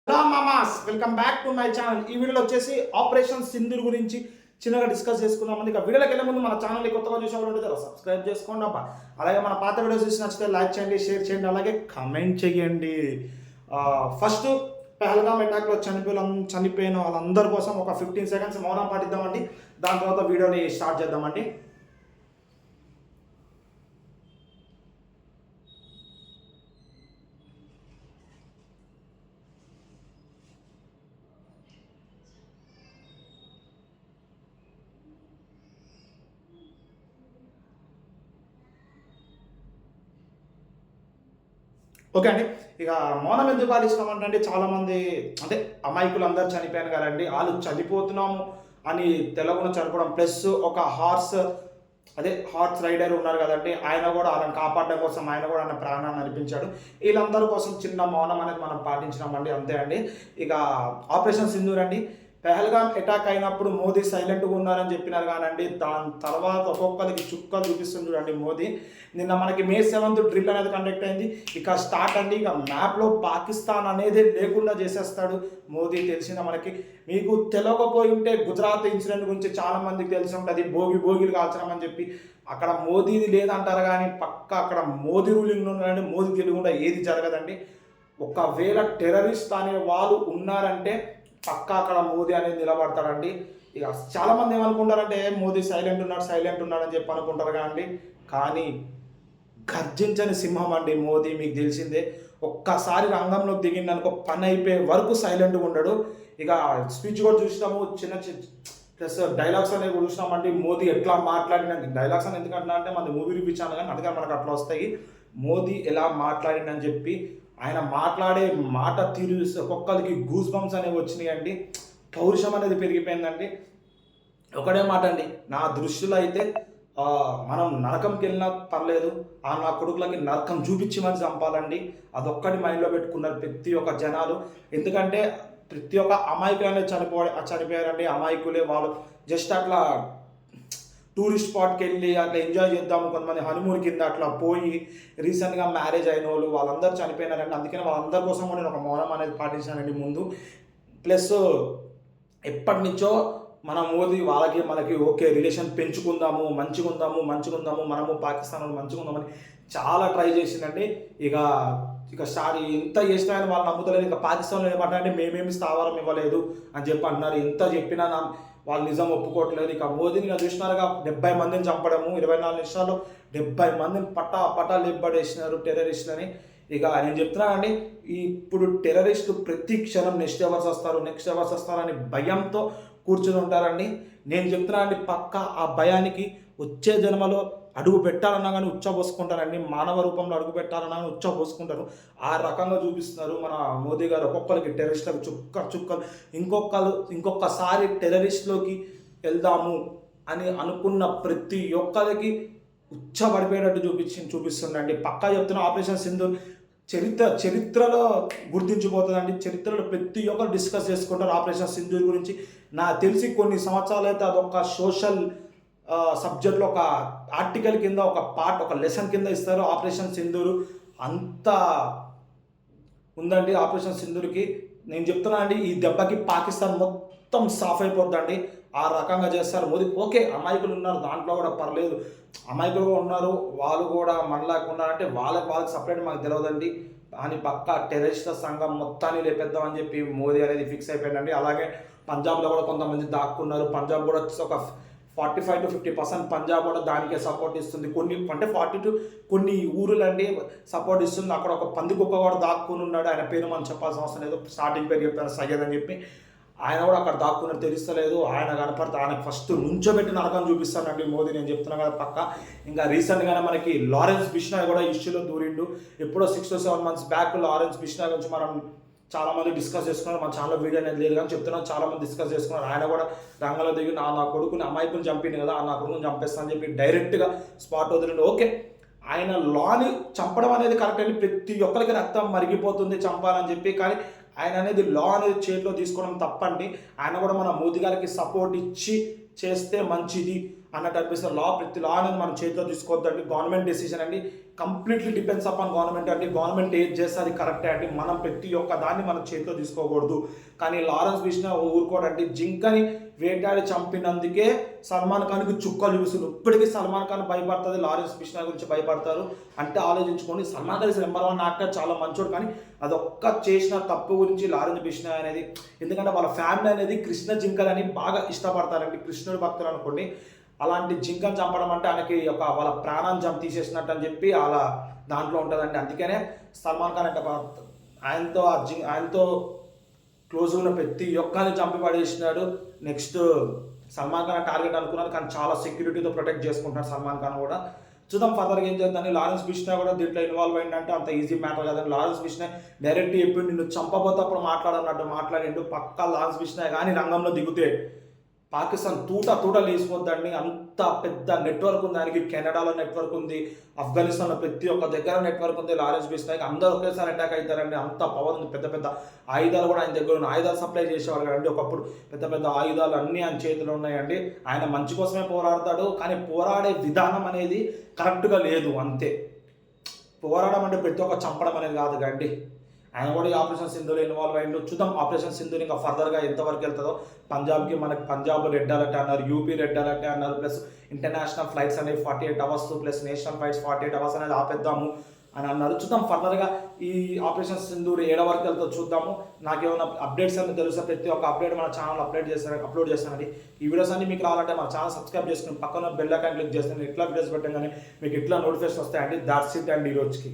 Hello మామాస్, welcome back to my channel. ఈ వీడియోలో వచ్చేసి ఆపరేషన్ సింధూర్ గురించి చిన్నగా డిస్కస్ చేసుకుందాం. ఇక వీడియోకి వెళ్ళే ముందు మన ఛానల్ని కొత్తగా చూసే వాళ్ళు ఉంటే సబ్స్క్రైబ్ చేసుకోండి అబ్బా. అలాగే మన పాత వీడియోస్ చూసి నచ్చితే లైక్ చేయండి, షేర్ చేయండి, అలాగే కమెంట్ చేయండి. ఫస్ట్ పహల్గామ్ అటాక్లో చనిపోయిన వాళ్ళందరి కోసం ఒక 15 సెకండ్స్ మౌనం పాటిద్దామండి. దాని తర్వాత వీడియోని స్టార్ట్ చేద్దామండి. ఓకే అండి. ఇక మౌనం ఎందుకు పాటిస్తున్నామంటే చాలామంది అంటే అమాయకులు అందరూ చనిపోయాను కదండి, వాళ్ళు చనిపోతున్నాము అని తెలవకుండా చనిపోవడం, ప్లస్ ఒక హార్స్ రైడర్ ఉన్నారు కదండి, ఆయన కూడా వాళ్ళని కాపాడడం కోసం ఆయన కూడా ఆయన ప్రాణాన్ని అర్పించాడు. వీళ్ళందరి కోసం చిన్న మౌనం అనేది మనం పాటించినామండి, అంతే అండి. ఇక ఆపరేషన్ సింధూర్ అండి, పెహల్గామ్ అటాక్ అయినప్పుడు మోదీ సైలెంట్గా ఉన్నారని చెప్పినారు కానండి, దాని తర్వాత ఒక్కొక్కరికి చుక్కలు చూపిస్తుంది చూడండి మోదీ. నిన్న మనకి May 7th డ్రిల్ అనేది కండక్ట్ అయింది. ఇక స్టార్ట్ అండి. ఇక మ్యాప్లో పాకిస్తాన్ అనేది లేకుండా చేసేస్తాడు మోదీ, తెలిసిందా మనకి. మీకు తెలియకపోయి ఉంటే గుజరాత్ ఇన్సిడెంట్ గురించి చాలా మందికి తెలిసి ఉంటుంది, భోగిలు కాల్చడం అని చెప్పి. అక్కడ మోదీది లేదంటారు కానీ పక్క అక్కడ మోదీ రూలింగ్ ఉన్నారండి, మోదీ తెలియకుండా ఏది జరగదండి. ఒకవేళ టెర్రరిస్ట్ అనే వాళ్ళు ఉన్నారంటే పక్కా అక్కడ మోదీ అనేది నిలబడతాడండి. ఇక చాలామంది ఏమనుకుంటారంటే మోదీ సైలెంట్ ఉన్నాడు అని చెప్పి అనుకుంటారు కానీ గర్జించని సింహం అండి మోదీ, మీకు తెలిసిందే. ఒక్కసారి రంగంలోకి దిగిందనుకో పని అయిపోయే వరకు సైలెంట్గా ఉండడు. ఇక స్పీచ్ కూడా చూసినాము, చిన్న ప్లస్ డైలాగ్స్ అనేవి కూడా చూసినామండి. మోదీ ఎట్లా మాట్లాడిన డైలాగ్స్ అని ఎందుకంటున్నా అంటే మన మూవీ చూపించాను కానీ అందుకని మనకు అట్లా వస్తాయి. మోదీ ఎలా మాట్లాడిందని చెప్పి ఆయన మాట్లాడే మాట తీరు ఒక్కొక్కరికి గూస్ బంప్స్ అనేవి వచ్చినాయి అండి. పౌరుషం అనేది పెరిగిపోయిందండి. ఒకటే మాట అండి, నా దృష్టిలో అయితే మనం నరకంకి వెళ్ళినా పర్లేదు, నా కొడుకులకి నరకం చూపించమని చంపాలండి. అదొక్కటి మైండ్లో పెట్టుకున్నారు ప్రతి ఒక్క జనాలు. ఎందుకంటే ప్రతి ఒక్క అమాయకులు అనేది చనిపోయారండి. అమాయకులే వాళ్ళు జస్ట్ అట్లా టూరిస్ట్ స్పాట్కి వెళ్ళి అట్లా ఎంజాయ్ చేద్దాము, కొంతమంది హనీమూన్ కింద అట్లా పోయి రీసెంట్గా మ్యారేజ్ అయిన వాళ్ళందరూ చనిపోయినారండి. అందుకని వాళ్ళందరి కోసం కూడా నేను ఒక మౌనం అనేది పాటించానండి ముందు. ప్లస్ ఎప్పటి నుంచో మన మోదీ వాళ్ళకి మనకి ఓకే రిలేషన్ పెంచుకుందాము, మంచిగా ఉందాము, మనము పాకిస్తాన్ మంచిగా ఉందామని చాలా ట్రై చేసిందండి. ఇక స్టార్ట్ ఎంత చేసినా కానీ వాళ్ళు నమ్ముతలేదు. ఇంకా పాకిస్తాన్లో ఏమంటారంటే మేమేమి స్థావరం ఇవ్వలేదు అని చెప్పి అంటున్నారు. ఎంత చెప్పినా వాళ్ళు నిజం ఒప్పుకోవట్లేదు. ఇక మోదీని చూసినారుగా 70 మందిని చంపడము, 24 నిమిషాల్లో 70 మందిని పట్టా లేపబడేసినారు టెర్రరిస్టులని. ఇక నేను చెప్తున్నానండి, ఇప్పుడు టెర్రరిస్టులు ప్రతి క్షణం నెక్స్ట్ అవర్స్ వస్తారని భయంతో కూర్చుని ఉంటారండి. నేను చెప్తున్నా అండి, పక్క ఆ భయానికి వచ్చే జన్మలో అడుగు పెట్టాలన్నా కానీ ఉచ్చబోసుకుంటారండి. మానవ రూపంలో అడుగు పెట్టాలన్నా కానీ ఉచ్చబోసుకుంటారు. ఆ రకంగా చూపిస్తున్నారు మన మోదీ గారు. ఒక్కొక్కరికి టెర్రరిస్టులకు చుక్కలు ఇంకొకసారి టెర్రరిస్ట్లోకి వెళ్దాము అని అనుకున్న ప్రతి ఒక్కరికి ఉచ్చబడిపోయేటట్టు చూపిస్తుండండి. పక్కా చెప్తున్న ఆపరేషన్ సింధూర్ చరిత్రలో గుర్తించిపోతుందండి. చరిత్రలో ప్రతి ఒక్కరు డిస్కస్ చేసుకుంటారు ఆపరేషన్ సింధూర్ గురించి. నాకు తెలిసి కొన్ని సంవత్సరాలు అయితే అదొక సోషల్ సబ్జెక్ట్లో ఒక ఆర్టికల్ కింద ఒక లెసన్ కింద ఇస్తారు. ఆపరేషన్ సింధూర్ అంత ఉందండి. ఆపరేషన్ సింధూర్కి నేను చెప్తున్నా అండి, ఈ దెబ్బకి పాకిస్తాన్ మొత్తం సాఫ్ అయిపోద్దండి. ఆ రకంగా చేస్తారు మోదీ. ఓకే అమాయకులు ఉన్నారు, దాంట్లో కూడా పర్లేదు, అమాయకులు కూడా ఉన్నారు, వాళ్ళు కూడా మనలాగా ఉన్నారంటే వాళ్ళకి సపరేట్ మాకు తెలియదండి. అని పక్కా టెర్రరిస్ట్ సంఘం మొత్తాన్ని లేపేద్దామని చెప్పి మోదీ అనేది ఫిక్స్ అయిపోయిందండి. అలాగే పంజాబ్లో కూడా కొంతమంది దాక్కున్నారు. పంజాబ్ కూడా ఒక 45 to 50% పంజాబ్ కూడా దానికే సపోర్ట్ ఇస్తుంది. కొన్ని ఊరులండి సపోర్ట్ ఇస్తుంది. అక్కడ ఒక పందికొక్క కూడా దాక్కుని ఉన్నాడు. ఆయన పేరు మనం చెప్పాల్సిన అవసరం లేదు, స్టార్టింగ్ పేరు చెప్పారు సయ్యద్ అని చెప్పి. ఆయన కూడా అక్కడ దాక్కున్నట్టు తెలుస్తలేదు. ఆయన కనపడితే ఆయన ఫస్ట్ నుంచోబెట్టి నరకం చూపిస్తానండి మోదీ, నేను చెప్తున్నా కదా పక్క. ఇంకా రీసెంట్గానే మనకి లారెన్స్ బిష్నాయ్ కూడా ఇష్యూలో దూరిండు. ఎప్పుడో 6 to 7 months back Lawrence Bishnoi గురించి మనం చాలామంది డిస్కస్ చేసుకున్నారు. మన ఛానల్లో వీడియో అనేది లేదు కానీ చెప్తున్నాను, చాలామంది డిస్కస్ చేసుకున్నారు. ఆయన కూడా రంగంలో దిగి నా కొడుకుని అమాయకుని చంపింది కదా, నా కొడుకుని చంపేస్తానని చెప్పి డైరెక్ట్గా స్పాట్ వదిలిండు. ఓకే ఆయన లాని చంపడం అనేది కరెక్ట్ అండి, ప్రతి ఒక్కరికి రక్తం మరిగిపోతుంది చంపాలని చెప్పి. కానీ ఆయన అనేది లా అనేది చేతిలో తీసుకోవడం తప్పండి. ఆయన కూడా మన మోదీ గారికి సపోర్ట్ ఇచ్చి చేస్తే మంచిది అన్నట్టు అనిపిస్తుంది. ప్రతి లా అనేది మనం చేతిలో తీసుకోవద్దండి, గవర్నమెంట్ డెసిషన్ అండి. కంప్లీట్లీ డిపెండ్స్ అపాన్ గవర్నమెంట్ అండి. గవర్నమెంట్ ఏది చేస్తే అది కరెక్టే అండి. మనం ప్రతి ఒక్క దాన్ని మన చేతిలో తీసుకోకూడదు. కానీ లారెన్స్ బిష్నాయ్ ఊరుకోడండి. జింకని వేటాడి చంపినందుకే సల్మాన్ ఖాన్కి చుక్కలు చూపిస్తుంది. ఇప్పటికీ సల్మాన్ ఖాన్ భయపడుతుంది, లారెన్స్ బిష్నాయ్ గురించి భయపడతారు. అంటే ఆలోచించుకోండి, సల్మాన్ ఖాన్ నెంబర్ 1 యాక్టర్, చాలా మంచోడు. కానీ అదొక్క చేసిన తప్పు గురించి లారెన్స్ బిష్నాయ్ అనేది, ఎందుకంటే వాళ్ళ ఫ్యామిలీ అనేది కృష్ణ జింకలని బాగా ఇష్టపడతారండి, కృష్ణుడి భక్తులు అనుకోండి. అలాంటి జింకను చంపడం అంటే ఆయనకి ఒక వాళ్ళ ప్రాణాన్ని తీసేసినట్టు అని చెప్పి అలా దాంట్లో ఉంటుందండి. అందుకనే సల్మాన్ ఖాన్ అంటే ఆయనతో క్లోజ్ ఉన్న ప్రతి ఒక్కరిని చంపి పడేసినాడు. నెక్స్ట్ సల్మాన్ ఖాన్ టార్గెట్ అనుకున్నాడు, కానీ చాలా సెక్యూరిటీతో ప్రొటెక్ట్ చేసుకుంటున్నాడు సల్మాన్ ఖాన్ కూడా. చూద్దాం ఫర్దర్గా ఏం చేద్దాం. లారెన్స్ బిష్నాయ్ కూడా దీంట్లో ఇన్వాల్వ్ అయిందంటే అంత ఈజీ మ్యాటర్ కదండి. లారెన్స్ బిష్నాయ్ డైరెక్ట్ చెప్పి నిన్ను చంపబోతే అప్పుడు మాట్లాడన్నట్టు మాట్లాడిండు. పక్కా లారెన్స్ బిష్నాయ్ కానీ రంగంలో దిగితే పాకిస్తాన్ తూట లేసిపోద్దండి. అంత పెద్ద నెట్వర్క్ ఉంది ఆయనకి. కెనడాలో నెట్వర్క్ ఉంది, ఆఫ్ఘనిస్తాన్లో ప్రతి ఒక్క దగ్గర నెట్వర్క్ ఉంది. లారెన్స్ బిష్నాయ్ అందరూ ఒకేసారి అటాక్ అవుతారండి, అంత పవర్ ఉంది. పెద్ద పెద్ద ఆయుధాలు కూడా ఆయన దగ్గర ఉన్నాయి. ఆయుధాలు సప్లై చేసేవారు కదండి ఒకప్పుడు. పెద్ద పెద్ద ఆయుధాలు అన్నీ ఆయన చేతిలో ఉన్నాయండి. ఆయన మంచి కోసమే పోరాడతాడు, కానీ పోరాడే విధానం అనేది కరెక్ట్గా లేదు అంతే. పోరాడడం అంటే ప్రతి ఒక్క చంపడం అనేది కాదు కండి. ఆయన కూడా ఈ ఆపరేషన్ సింధూర్ ఇన్వాల్వ్ అయ్యిండు. చూద్దాం ఆపరేషన్ సింధూర్ ఇంకా ఫర్దర్గా ఎంతవరకు వెళ్తుందో. పంజాబ్కి మనకి పంజాబ్ రెడ్ అలర్ట్ అన్నారు, యూపీ రెడ్ అలర్ట్ అన్నారు. ప్లస్ ఇంటర్నేషనల్ ఫ్లైట్స్ అనేవి 48 hours plus national flights 48 hours అనేది ఆపేద్దాము అని అన్నారు. చూద్దాం ఫర్దర్గా ఈ ఆపరేషన్ సింధూర్ ఏడ వరకు వెళ్తుందో చూద్దాము. నాకేమైనా అప్డేట్స్ అని తెలుసా, ప్రతి ఒక్క అప్డేట్ మన ఛానల్ అప్లోడ్ చేస్తానండి. ఈ వీడియోస్ అన్ని మీకు రావాలంటే మన ఛానల్ సబ్స్క్రైబ్ చేసుకుని పక్కన బెల్ ఐకాన్ క్లిక్ చేస్తాను. ఎట్లా వీడియోస్ పెట్టగానే మీకు ఎట్లా నోటిఫికేషన్ వస్తాయండి. దాట్స్ ఇట్ అండి ఈ రోజుకి.